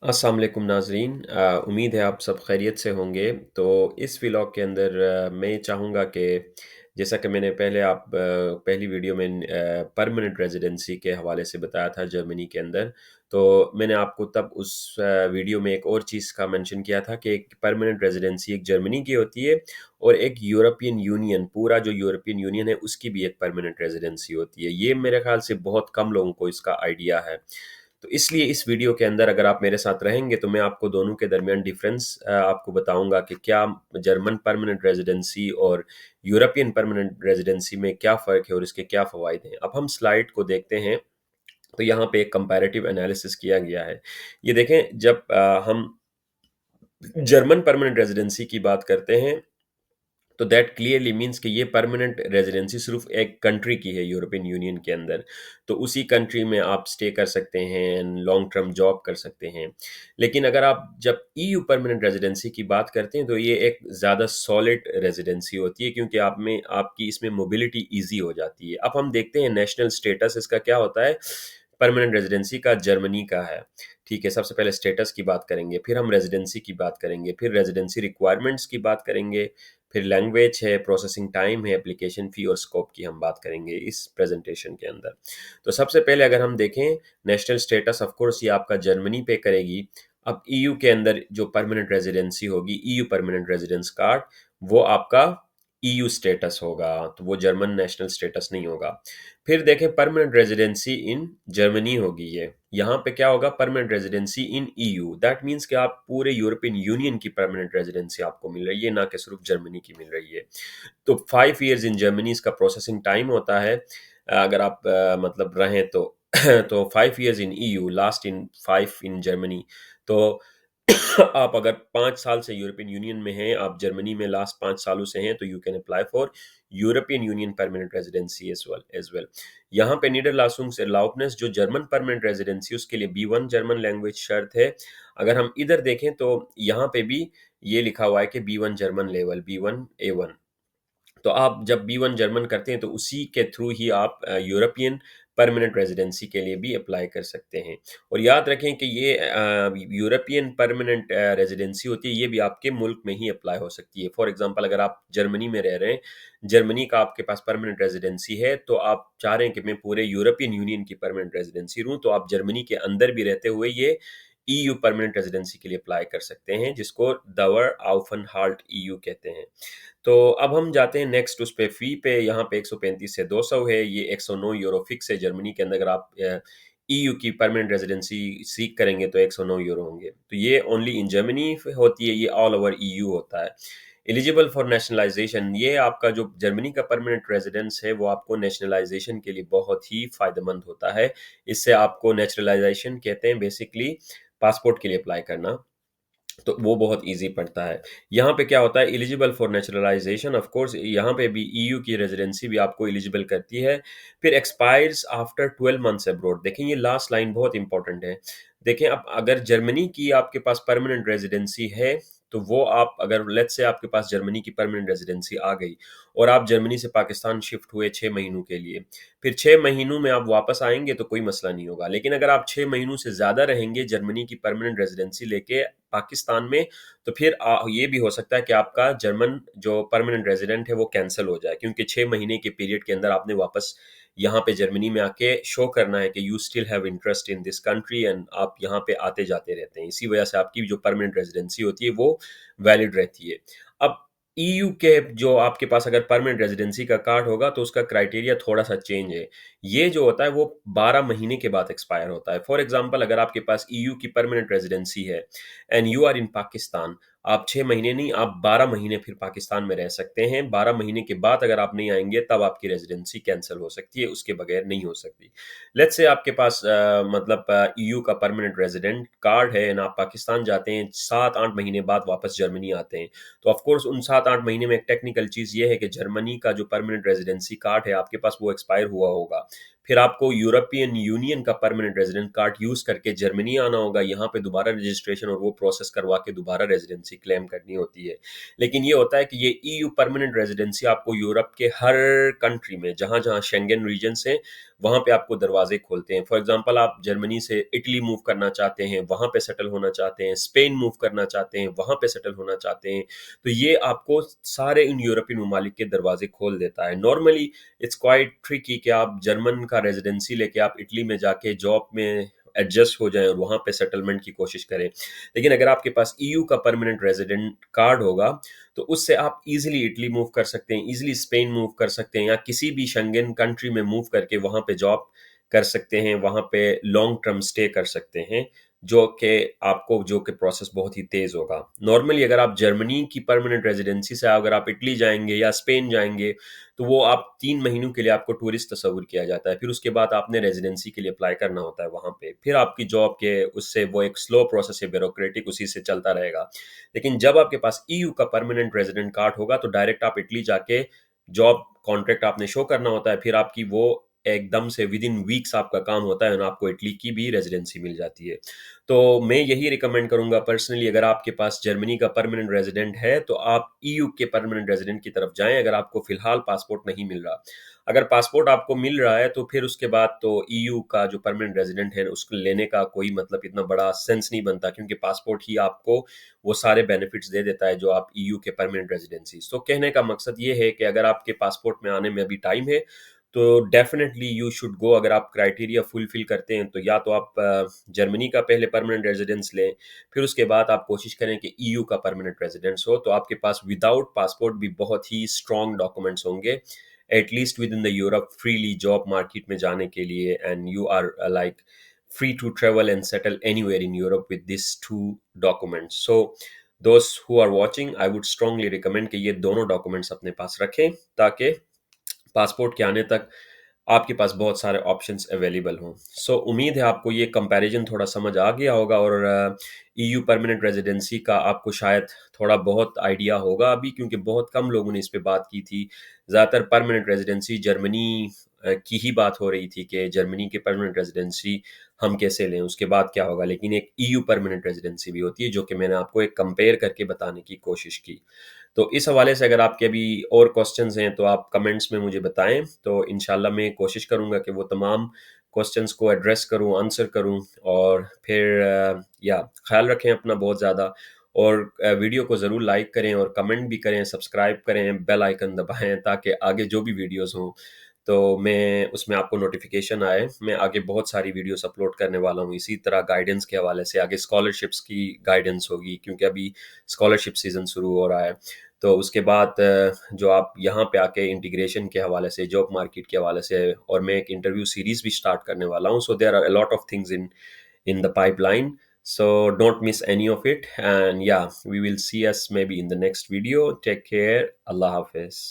अस्सलाम वालेकुम नाज़रीन। उम्मीद है आप सब खैरियत से होंगे। तो इस व्लॉग के अंदर मैं चाहूँगा कि जैसा कि मैंने पहली वीडियो में परमानेंट रेजिडेंसी के हवाले से बताया था जर्मनी के अंदर। तो मैंने आपको तब उस वीडियो में एक और चीज़ का मेंशन किया था कि एक परमानेंट रेजिडेंसी एक जर्मनी की होती है और एक यूरोपियन यूनियन, पूरा जो यूरोपियन यूनियन है उसकी भी एक परमानेंट रेजिडेंसी होती है। ये मेरे ख़्याल से बहुत कम लोगों को इसका आइडिया है। तो इसलिए इस वीडियो के अंदर अगर आप मेरे साथ रहेंगे तो मैं आपको दोनों के दरमियान डिफरेंस आपको बताऊंगा कि क्या जर्मन परमानेंट रेजिडेंसी और यूरोपियन परमानेंट रेजिडेंसी में क्या फ़र्क है और इसके क्या फ़वाइद हैं। अब हम स्लाइड को देखते हैं। तो यहाँ पे एक कंपैरेटिव एनालिसिस किया गया है। ये देखें, जब हम जर्मन परमानेंट रेजिडेंसी की बात करते हैं तो दैट क्लियरली मीन्स कि ये परमानेंट रेजिडेंसी सिर्फ एक कंट्री की है यूरोपियन यूनियन के अंदर। तो उसी कंट्री में आप स्टे कर सकते हैं, लॉन्ग टर्म जॉब कर सकते हैं। लेकिन अगर आप जब ईयू परमानेंट रेजिडेंसी की बात करते हैं तो ये एक ज़्यादा सॉलिड रेजिडेंसी होती है, क्योंकि आप में आपकी इसमें मोबिलिटी ईजी हो जाती है। अब हम देखते हैं नेशनल स्टेटस इसका क्या होता है। परमानेंट रेजिडेंसी का जर्मनी का है। ठीक है, सबसे पहले स्टेटस की बात करेंगे, फिर हम रेजिडेंसी की बात करेंगे, फिर रेजिडेंसी रिक्वायरमेंट्स की बात करेंगे, फिर लैंग्वेज है, प्रोसेसिंग टाइम है, एप्लीकेशन फ़ी और स्कोप की हम बात करेंगे इस प्रेज़ेंटेशन के अंदर। तो सबसे पहले अगर हम देखें नेशनल स्टेटस, ऑफ़ कोर्स ये आपका जर्मनी पे करेगी। अब ईयू के अंदर जो परमानेंट रेज़िडेंसी होगी, ईयू परमानेंट रेज़िडेंस कार्ड, वो आपका ईयू स्टेटस होगा, तो वो जर्मन नेशनल स्टेटस नहीं होगा। फिर देखें परमानेंट रेज़िडेंसी इन जर्मनी होगी ये। यहाँ पे क्या होगा, permanent Residency in EU, that means कि आप पूरे यूरोपियन यूनियन की परमानेंट रेज़िडेंसी आपको मिल रही है, ना कि सिर्फ जर्मनी की मिल रही है। तो 5 इयर्स इन जर्मनी इसका प्रोसेसिंग टाइम होता है। अगर आप मतलब रहें तो तो 5 years in EU, last in 5 in Germany. तो आप अगर 5 साल से यूरोपियन यूनियन में हैं, आप जर्मनी में लास्ट 5 सालों से हैं, तो you can apply for European union permanent residency as well. यहाँ पे निडरलासुंगस जो जर्मन परमानेंट रेजिडेंसी उसके लिए B1 जर्मन लैंग्वेज शर्त है। अगर हम इधर देखें तो यहाँ पे भी ये लिखा हुआ है कि B1 German level, B1 A1। तो आप जब B1 जर्मन करते हैं तो उसी के थ्रू ही आप यूरोपियन परमानेंट रेजिडेंसी के लिए भी अप्लाई कर सकते हैं। और याद रखें कि ये यूरोपियन परमानेंट रेजिडेंसी होती है, ये भी आपके मुल्क में ही अप्लाई हो सकती है। फॉर एग्जांपल, अगर आप जर्मनी में रह रहे हैं, जर्मनी का आपके पास परमानेंट रेजिडेंसी है, तो आप चाह रहे हैं कि मैं पूरे यूरोपियन यूनियन की परमानेंट रेजिडेंसी लूँ, तो आप जर्मनी के अंदर भी रहते हुए ये ईयू परमानेंट रेजिडेंसी के लिए अप्लाई कर सकते हैं, जिसको दावर ऑफनहाल्ट ईयू कहते हैं। तो अब हम जाते हैं नेक्स्ट उस पे, फ़ी पे। यहाँ पे 135 से 200 है, ये 109 यूरो फिक्स है जर्मनी के अंदर। अगर आप ईयू की परमानेंट रेजिडेंसी सीक करेंगे तो 109 यूरो होंगे। तो ये ओनली इन जर्मनी होती है, ये ऑल ओवर ईयू होता है। एलिजिबल फॉर नेशनलाइजेशन, ये आपका जो जर्मनी का परमानेंट रेजिडेंस है वो आपको नेशनलाइजेशन के लिए बहुत ही फ़ायदेमंद होता है। इससे आपको नेचुरलाइजेशन कहते हैं बेसिकली, पासपोर्ट के लिए अप्लाई करना। तो वो बहुत ईज़ी पड़ता है। यहाँ पे क्या होता है, एलिजिबल फॉर नेचुरलाइज़ेशन, ऑफ कोर्स यहाँ पे भी ईयू की रेज़िडेंसी भी आपको एलिजिबल करती है। फिर एक्सपायर्स आफ्टर 12 मंथ्स अब्रॉड। देखें, ये लास्ट लाइन बहुत इंपॉर्टेंट है। देखें, अब अगर जर्मनी की आपके पास परमानेंट रेज़िडेंसी है, तो वो आप अगर लेट्स से आपके पास जर्मनी की परमानेंट रेज़िडेंसी आ गई और आप जर्मनी से पाकिस्तान शिफ्ट हुए 6 महीनों के लिए, फिर 6 महीनों में आप वापस आएँगे तो कोई मसला नहीं होगा। लेकिन अगर आप 6 महीनों से ज़्यादा रहेंगे जर्मनी की परमानेंट रेज़िडेंसी लेके पाकिस्तान में, तो फिर ये भी हो सकता है कि आपका जर्मन जो परमानेंट रेजिडेंट है वो कैंसिल हो जाए, क्योंकि 6 महीने के पीरियड के अंदर आपने वापस यहाँ पे जर्मनी में आके शो करना है कि you still have interest in this country, and आप यहाँ पे आते जाते रहते हैं। इसी वजह से आपकी जो परमानेंट रेजिडेंसी होती है वो वैलिड रहती है। अब ईयू के जो आपके पास अगर परमानेंट रेजिडेंसी का कार्ड होगा तो उसका क्राइटेरिया थोड़ा-सा चेंज है। ये जो होता है वो 12 महीने के बाद एक्सपायर होता है। फॉर एग्ज़ाम्पल, अगर आपके पास ईयू की परमानेंट रेजिडेंसी है and you are in Pakistan, आप 6 महीने नहीं, आप 12 महीने फिर पाकिस्तान में रह सकते हैं। 12 महीने के बाद अगर आप नहीं आएँगे तब आपकी रेज़िडेंसी कैंसल हो सकती है, उसके बगैर नहीं हो सकती। लेट्स से आपके पास मतलब ईयू का परमानेंट रेज़िडेंट कार्ड है एंड आप पाकिस्तान जाते हैं, 7-8 महीने बाद वापस जर्मनी आते हैं। तो ऑफ कोर्स उन 7-8 महीने में एक टेक्निकल चीज़ ये है कि जर्मनी का जो परमानेंट रेज़िडेंसी कार्ड है आपके पास वो एक्सपायर हुआ होगा। फिर आपको यूरोपियन यूनियन का परमानेंट रेजिडेंट कार्ड यूज़ करके जर्मनी आना होगा, यहाँ पे दोबारा रजिस्ट्रेशन और वो प्रोसेस करवा के दोबारा रेजिडेंसी क्लेम करनी होती है। लेकिन ये होता है कि ये ईयू परमानेंट रेजिडेंसी आपको यूरोप के हर कंट्री में जहाँ जहाँ शेंगन रीजन से वहाँ पे आपको दरवाजे खोलते हैं। फॉर एग्जांपल आप जर्मनी से इटली मूव करना चाहते हैं, वहाँ पे सेटल होना चाहते हैं, स्पेन मूव करना चाहते हैं, वहाँ पे सेटल होना चाहते हैं, तो ये आपको सारे इन यूरोपियन ममालिक के दरवाजे खोल देता है। नॉर्मली इट्स क्वाइट ट्रिकी कि आप जर्मन का रेजिडेंसी लेके आप इटली में जाके जॉब में एडजस्ट हो जाएं और वहाँ पे सेटलमेंट की कोशिश करें। लेकिन अगर आपके पास ईयू का परमानेंट रेजिडेंट कार्ड होगा तो उससे आप इजीली इटली मूव कर सकते हैं, इजीली स्पेन मूव कर सकते हैं, या किसी भी शेंगन कंट्री में मूव करके वहाँ पे जॉब कर सकते हैं, वहाँ पे लॉन्ग टर्म स्टे कर सकते हैं, जो कि प्रोसेस बहुत ही तेज होगा। नॉर्मली अगर आप जर्मनी की परमानेंट रेजिडेंसी से अगर आप इटली जाएंगे या स्पेन जाएंगे तो वो आप 3 महीनों के लिए आपको टूरिस्ट तस्वुर किया जाता है, फिर उसके बाद आपने रेजिडेंसी के लिए अप्लाई करना होता है वहाँ पे, फिर आपकी जॉब के उससे वो एक स्लो प्रोसेस है ब्यूरोक्रेटिक, उसी से चलता रहेगा। लेकिन जब आपके पास ईयू का परमानेंट रेजिडेंट कार्ड होगा तो डायरेक्ट आप इटली जाके जॉब कॉन्ट्रैक्ट आपने शो करना होता है, फिर आपकी वो एकदम से विद इन वीक्स आपका काम होता है और आपको इटली की भी रेजिडेंसी मिल जाती है। तो मैं यही रिकमेंड करूंगा पर्सनली, अगर आपके पास जर्मनी का परमानेंट रेजिडेंट है तो आप ईयू के परमानेंट रेजिडेंट की तरफ जाएं, अगर आपको फिलहाल पासपोर्ट नहीं मिल रहा। अगर पासपोर्ट आपको मिल रहा है तो फिर उसके बाद तो ईयू का जो परमानेंट रेजिडेंट है उसको लेने का कोई मतलब इतना बड़ा सेंस नहीं बनता, क्योंकि पासपोर्ट ही आपको वो सारे बेनिफिट्स दे देता है जो आप ईयू के परमानेंट रेजिडेंसी। तो कहने का मकसद ये है कि अगर आपके पासपोर्ट में आने में अभी टाइम है तो डेफिनेटली यू शुड गो। अगर आप क्राइटेरिया फुलफिल करते हैं तो या तो आप जर्मनी का पहले परमानेंट रेजिडेंस लें, फिर उसके बाद आप कोशिश करें कि ईयू का परमानेंट रेजिडेंस हो, तो आपके पास विदाउट पासपोर्ट भी बहुत ही स्ट्रॉन्ग डॉक्यूमेंट्स होंगे at least within the Europe freely job market में जाने के लिए, and you are like free to travel and settle anywhere in Europe with these two documents. So those who are watching, I would strongly recommend कि ये दोनों documents अपने पास रखें ताकि पासपोर्ट के आने तक आपके पास बहुत सारे ऑप्शंस अवेलेबल हों। सो उम्मीद है आपको ये कंपैरिजन थोड़ा समझ आ गया होगा और ईयू परमानेंट रेजिडेंसी का आपको शायद थोड़ा बहुत आइडिया होगा अभी, क्योंकि बहुत कम लोगों ने इस पे बात की थी। ज़्यादातर परमानेंट रेजिडेंसी जर्मनी की ही बात हो रही थी कि जर्मनी की परमानेंट रेजिडेंसी हम कैसे लें, उसके बाद क्या होगा। लेकिन एक ईयू परमानेंट रेजिडेंसी भी होती है जो कि मैंने आपको एक कंपेयर करके बताने की कोशिश की। तो इस हवाले से अगर आपके अभी और क्वेश्चंस हैं तो आप कमेंट्स में मुझे बताएं, तो इंशाल्लाह मैं कोशिश करूंगा कि वो तमाम क्वेश्चंस को एड्रेस करूं, आंसर करूं। और फिर या ख्याल रखें अपना बहुत ज़्यादा, और वीडियो को ज़रूर लाइक करें और कमेंट भी करें, सब्सक्राइब करें, बेल आइकन दबाएं ताकि आगे जो भी वीडियोस हों तो मैं उसमें आपको नोटिफिकेशन आए। मैं आगे बहुत सारी वीडियोस अपलोड करने वाला हूँ इसी तरह गाइडेंस के हवाले से। आगे स्कॉलरशिप्स की गाइडेंस होगी क्योंकि अभी स्कॉलरशिप सीज़न शुरू हो रहा है। तो उसके बाद जो आप यहाँ पे आके इंटीग्रेशन के हवाले से, जॉब मार्केट के हवाले से, और मैं एक इंटरव्यू सीरीज भी स्टार्ट करने वाला हूँ। So there are a lot of things in the pipeline, so don't miss any of it, and yeah, we will see us maybe in the next video. Take care. Allah Hafiz.